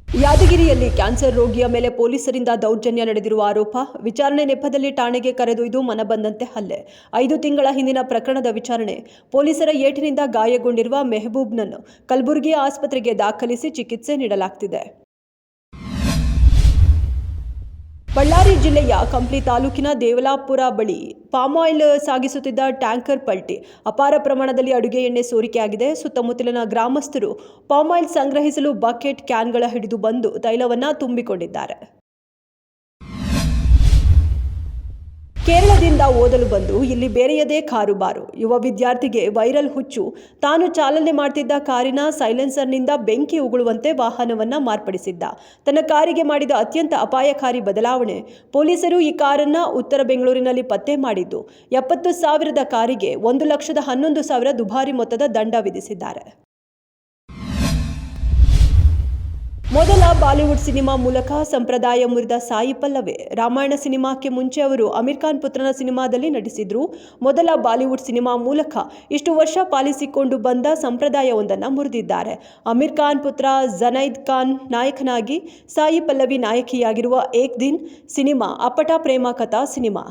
ಯಾದಗಿರಿಯಲ್ಲಿ ಕ್ಯಾನ್ಸರ್ ರೋಗಿಯ ಮೇಲೆ ಪೊಲೀಸರಿಂದ ದೌರ್ಜನ್ಯ ನಡೆದಿರುವ ಆರೋಪ. ವಿಚಾರಣೆ ನೆಪದಲ್ಲಿ ಠಾಣೆಗೆ ಕರೆದೊಯ್ದು ಮನಬಂದಂತೆ ಹಲ್ಲೆ. 5 ತಿಂಗಳ ಹಿಂದಿನ ಪ್ರಕರಣದ ವಿಚಾರಣೆ. ಪೊಲೀಸರ ಏಟಿನಿಂದ ಗಾಯಗೊಂಡಿರುವ ಮೆಹಬೂಬ್ನನ್ನು ಕಲಬುರಗಿ ಆಸ್ಪತ್ರೆಗೆ ದಾಖಲಿಸಿ ಚಿಕಿತ್ಸೆ ನೀಡಲಾಗುತ್ತಿದೆ. ಬಳ್ಳಾರಿ ಜಿಲ್ಲೆಯ ಕಂಪ್ಲಿ ತಾಲೂಕಿನ ದೇವಲಾಪುರ ಬಳಿ ಪಾಮಾಯಿಲ್ ಸಾಗಿಸುತ್ತಿದ್ದ ಟ್ಯಾಂಕರ್ ಪಲ್ಟಿ. ಅಪಾರ ಪ್ರಮಾಣದಲ್ಲಿ ಅಡುಗೆ ಎಣ್ಣೆ ಸೋರಿಕೆಯಾಗಿದೆ. ಸುತ್ತಮುತ್ತಲಿನ ಗ್ರಾಮಸ್ಥರು ಪಾಮಾಯಿಲ್ ಸಂಗ್ರಹಿಸಲು ಬಕೆಟ್, ಕ್ಯಾನ್ಗಳ ಹಿಡಿದು ಬಂದು ತೈಲವನ್ನು ತುಂಬಿಕೊಂಡಿದ್ದಾರೆ. ಕೇರಳದಿಂದ ಓದಲು ಬಂದು ಇಲ್ಲಿ ಬೇರೆಯದೇ ಕಾರುಬಾರು. ಯುವ ವಿದ್ಯಾರ್ಥಿಗೆ ವೈರಲ್ ಹುಚ್ಚು. ತಾನು ಚಾಲನೆ ಮಾಡ್ತಿದ್ದ ಕಾರಿನ ಸೈಲೆನ್ಸರ್ನಿಂದ ಬೆಂಕಿ ಉಗುಳುವಂತೆ ವಾಹನವನ್ನ ಮಾರ್ಪಡಿಸಿದ್ದ. ತನ್ನ ಕಾರಿಗೆ ಮಾಡಿದ ಅತ್ಯಂತ ಅಪಾಯಕಾರಿ ಬದಲಾವಣೆ. ಪೊಲೀಸರು ಈ ಕಾರನ್ನ ಉತ್ತರ ಬೆಂಗಳೂರಿನಲ್ಲಿ ಪತ್ತೆ ಮಾಡಿದ್ದು 70,000ದ ಕಾರಿಗೆ 1,11,000 ದುಬಾರಿ ಮೊತ್ತದ ದಂಡ ವಿಧಿಸಿದ್ದಾರೆ. ಮೊದಲ ಬಾಲಿವುಡ್ ಸಿನಿಮಾ ಮೂಲಕ ಸಂಪ್ರದಾಯ ಮುರಿದ ಸಾಯಿ ಪಲ್ಲವಿ. ರಾಮಾಯಣ ಸಿನಿಮಾಕ್ಕೆ ಮುಂಚೆ ಅವರು ಅಮೀರ್ ಖಾನ್ ಪುತ್ರನ ಸಿನಿಮಾದಲ್ಲಿ ನಟಿಸಿದ್ರು. ಮೊದಲ ಬಾಲಿವುಡ್ ಸಿನಿಮಾ ಮೂಲಕ ಇಷ್ಟು ವರ್ಷ ಪಾಲಿಸಿಕೊಂಡು ಬಂದ ಸಂಪ್ರದಾಯವೊಂದನ್ನು ಮುರಿದಿದ್ದಾರೆ. ಅಮೀರ್ ಖಾನ್ ಪುತ್ರ ಜುನೈದ್ ಖಾನ್ ನಾಯಕನಾಗಿ, ಸಾಯಿ ಪಲ್ಲವಿ ನಾಯಕಿಯಾಗಿರುವ ಏಕ್ ದಿನ್ ಸಿನಿಮಾ ಅಪ್ಪಟ ಪ್ರೇಮ ಕಥಾ ಸಿನಿಮಾ.